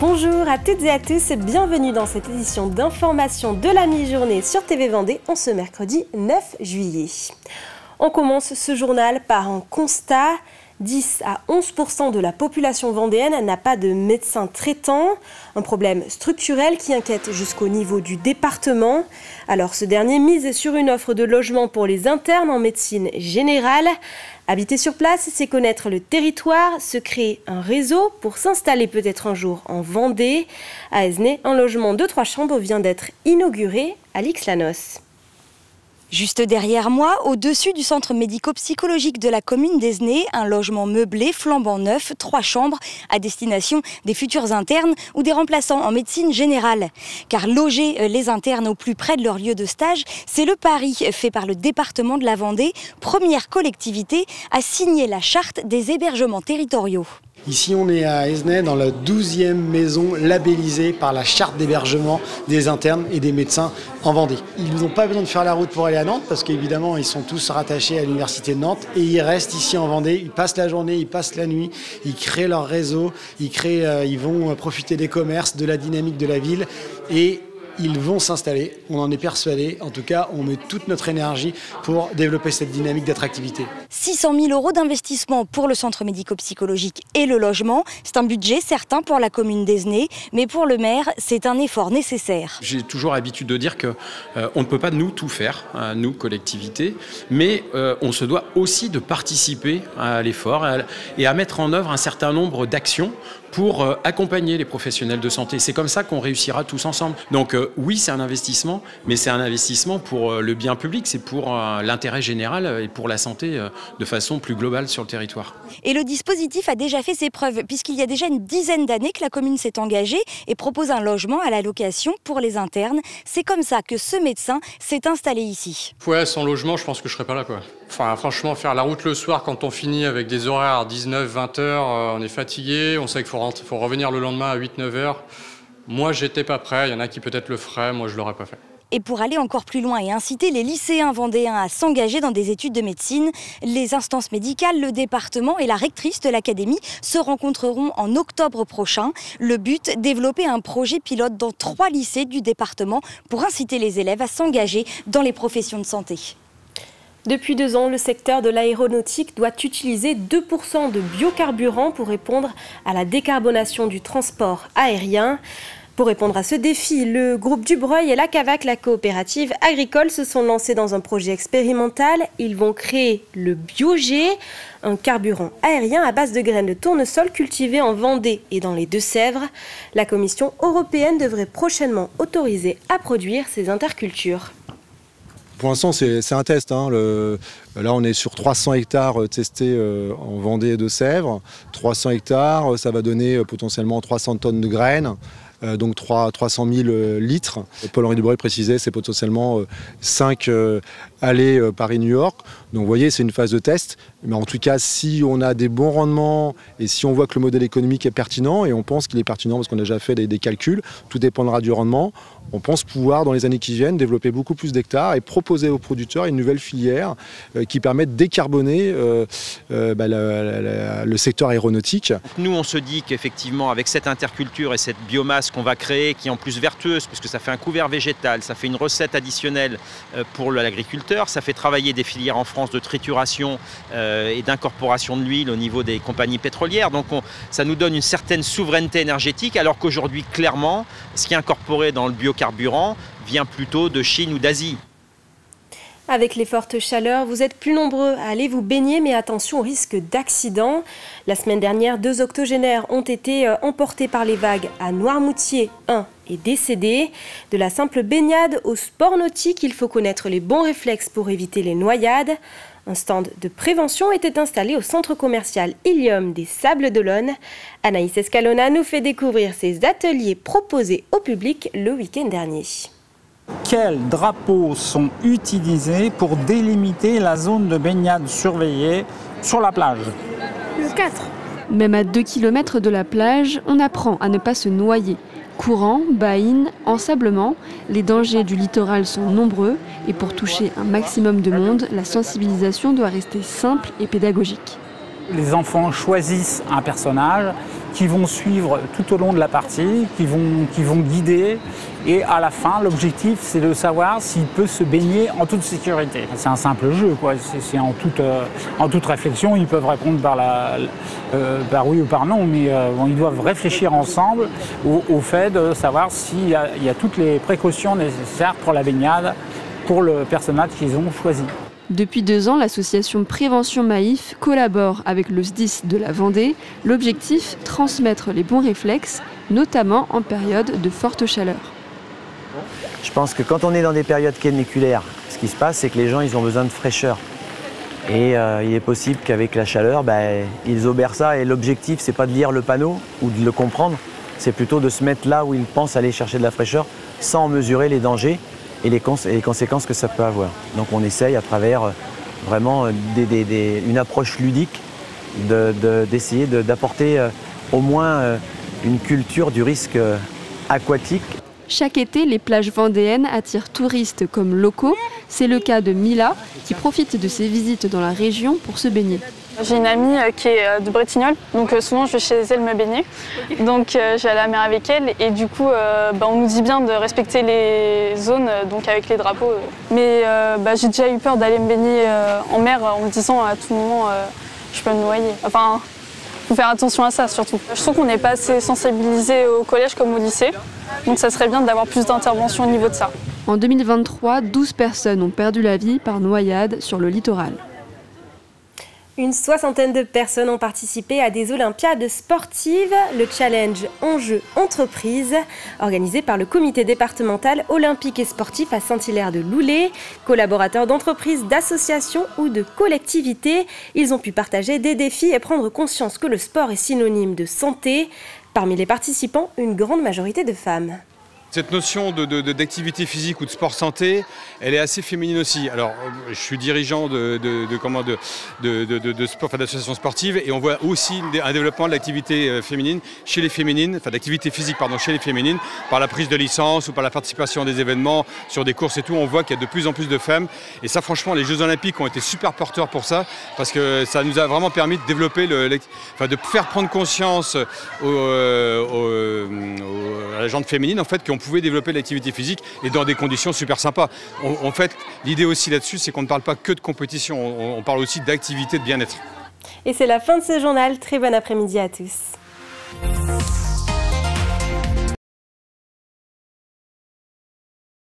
Bonjour à toutes et à tous, bienvenue dans cette édition d'information de la mi-journée sur TV Vendée en ce mercredi 9 juillet. On commence ce journal par un constat. 10 à 11% de la population vendéenne n'a pas de médecin traitant, un problème structurel qui inquiète jusqu'au niveau du département. Alors ce dernier mise sur une offre de logement pour les internes en médecine générale. Habiter sur place, c'est connaître le territoire, se créer un réseau pour s'installer peut-être un jour en Vendée. À Esnay, un logement de 3 chambres vient d'être inauguré à l'Ix-Lanos. Juste derrière moi, au-dessus du centre médico-psychologique de la commune d'Esnay, un logement meublé, flambant neuf, 3 chambres, à destination des futurs internes ou des remplaçants en médecine générale. Car loger les internes au plus près de leur lieu de stage, c'est le pari fait par le département de la Vendée, première collectivité à signer la charte des hébergements territoriaux. Ici, on est à Esnay, dans la 12e maison labellisée par la charte d'hébergement des internes et des médecins en Vendée. Ils n'ont pas besoin de faire la route pour aller à Nantes parce qu'évidemment, ils sont tous rattachés à l'université de Nantes et ils restent ici en Vendée. Ils passent la journée, ils passent la nuit, ils créent leur réseau, ils vont profiter des commerces, de la dynamique de la ville et ils vont s'installer, on en est persuadé. En tout cas, on met toute notre énergie pour développer cette dynamique d'attractivité. 600 000 € d'investissement pour le centre médico-psychologique et le logement. C'est un budget certain pour la commune d'Esnay, mais pour le maire, c'est un effort nécessaire. J'ai toujours l'habitude de dire qu'on ne peut pas nous tout faire, nous collectivités, mais on se doit aussi de participer à l'effort et à mettre en œuvre un certain nombre d'actions pour accompagner les professionnels de santé. C'est comme ça qu'on réussira tous ensemble. Donc oui, c'est un investissement, mais c'est un investissement pour le bien public, c'est pour l'intérêt général et pour la santé de façon plus globale sur le territoire. Et le dispositif a déjà fait ses preuves, puisqu'il y a déjà une dizaine d'années que la commune s'est engagée et propose un logement à la location pour les internes. C'est comme ça que ce médecin s'est installé ici. Ouais, sans logement, je pense que je serais pas là, quoi. Enfin, franchement, faire la route le soir quand on finit avec des horaires à 19-20 heures, on est fatigué, on sait qu'il faut revenir le lendemain à 8-9 heures. Moi, j'étais pas prêt, il y en a qui peut-être le feraient, moi je l'aurais pas fait. Et pour aller encore plus loin et inciter les lycéens vendéens à s'engager dans des études de médecine, les instances médicales, le département et la rectrice de l'académie se rencontreront en octobre prochain. Le but, développer un projet pilote dans 3 lycées du département pour inciter les élèves à s'engager dans les professions de santé. Depuis 2 ans, le secteur de l'aéronautique doit utiliser 2% de biocarburant pour répondre à la décarbonation du transport aérien. Pour répondre à ce défi, le groupe Dubreuil et la CAVAC, la coopérative agricole, se sont lancés dans un projet expérimental. Ils vont créer le Bio-G, un carburant aérien à base de graines de tournesol cultivées en Vendée et dans les Deux-Sèvres. La Commission européenne devrait prochainement autoriser à produire ces intercultures. Pour l'instant, c'est un test. Là, on est sur 300 hectares testés en Vendée et Deux-Sèvres. 300 hectares, ça va donner potentiellement 300 tonnes de graines. Donc 300 000 litres. Paul-Henri Dubreuil précisait c'est potentiellement 5 allées Paris-New York. Donc vous voyez, c'est une phase de test. Mais en tout cas, si on a des bons rendements et si on voit que le modèle économique est pertinent, et on pense qu'il est pertinent parce qu'on a déjà fait des calculs, tout dépendra du rendement, on pense pouvoir, dans les années qui viennent, développer beaucoup plus d'hectares et proposer aux producteurs une nouvelle filière qui permet de décarboner le secteur aéronautique. Nous, on se dit qu'effectivement, avec cette interculture et cette biomasse qu'on va créer, qui est en plus vertueuse, puisque ça fait un couvert végétal, ça fait une recette additionnelle pour l'agriculteur, ça fait travailler des filières en France de trituration et d'incorporation de l'huile au niveau des compagnies pétrolières. Donc ça nous donne une certaine souveraineté énergétique, alors qu'aujourd'hui, clairement, ce qui est incorporé dans le biocarburant vient plutôt de Chine ou d'Asie. Avec les fortes chaleurs, vous êtes plus nombreux à aller vous baigner, mais attention au risque d'accident. La semaine dernière, 2 octogénaires ont été emportés par les vagues à Noirmoutier. Un est décédé. De la simple baignade au sport nautique, il faut connaître les bons réflexes pour éviter les noyades. Un stand de prévention était installé au centre commercial Ilium des Sables d'Olonne. Anaïs Escalona nous fait découvrir ces ateliers proposés au public le week-end dernier. Quels drapeaux sont utilisés pour délimiter la zone de baignade surveillée sur la plage? Le 4. Même à 2 km de la plage, on apprend à ne pas se noyer. Courant, baïne, ensablement, les dangers du littoral sont nombreux et pour toucher un maximum de monde, la sensibilisation doit rester simple et pédagogique. Les enfants choisissent un personnage qui vont suivre tout au long de la partie, qui vont guider. Et à la fin, l'objectif, c'est de savoir s'il peut se baigner en toute sécurité. C'est un simple jeu, quoi. C'est en toute réflexion. Ils peuvent répondre par oui ou par non, mais ils doivent réfléchir ensemble au fait de savoir s'il y a toutes les précautions nécessaires pour la baignade, pour le personnage qu'ils ont choisi. Depuis 2 ans, l'association Prévention Maïf collabore avec le SDIS de la Vendée. L'objectif, transmettre les bons réflexes, notamment en période de forte chaleur. Je pense que quand on est dans des périodes caniculaires, ce qui se passe, c'est que les gens ils ont besoin de fraîcheur. Et il est possible qu'avec la chaleur, ils obèrent ça. Et l'objectif, c'est pas de lire le panneau ou de le comprendre, c'est plutôt de se mettre là où ils pensent aller chercher de la fraîcheur sans mesurer les dangers et les conséquences que ça peut avoir. Donc on essaye à travers vraiment une approche ludique d'essayer d'apporter au moins une culture du risque aquatique. Chaque été, les plages vendéennes attirent touristes comme locaux. C'est le cas de Mila, qui profite de ses visites dans la région pour se baigner. J'ai une amie qui est de Bretignolles, donc souvent je vais chez elle me baigner. Donc je vais à la mer avec elle et du coup on nous dit bien de respecter les zones donc avec les drapeaux. Mais j'ai déjà eu peur d'aller me baigner en mer en me disant à tout moment je peux me noyer. Enfin, il faut faire attention à ça surtout. Je trouve qu'on n'est pas assez sensibilisé au collège comme au lycée, donc ça serait bien d'avoir plus d'intervention au niveau de ça. En 2023, 12 personnes ont perdu la vie par noyade sur le littoral. Une 60aine de personnes ont participé à des Olympiades sportives, le challenge Enjeux Entreprise, organisé par le comité départemental olympique et sportif à Saint-Hilaire-de-Loulé. Collaborateurs d'entreprises, d'associations ou de collectivités, ils ont pu partager des défis et prendre conscience que le sport est synonyme de santé. Parmi les participants, une grande majorité de femmes. Cette notion d'activité physique ou de sport santé, elle est assez féminine aussi. Alors, je suis dirigeant d'associations sportives et on voit aussi un développement de l'activité féminine chez les féminines, enfin d'activité physique pardon, chez les féminines, par la prise de licence ou par la participation à des événements, sur des courses et tout. On voit qu'il y a de plus en plus de femmes. Et ça, franchement, les Jeux Olympiques ont été super porteurs pour ça, parce que ça nous a vraiment permis de développer, de faire prendre conscience à la gente féminine en fait qu'on pouvait développer l'activité physique et dans des conditions super sympas. En fait, l'idée aussi là-dessus, c'est qu'on ne parle pas que de compétition, on parle aussi d'activité, de bien-être. Et c'est la fin de ce journal. Très bon après-midi à tous.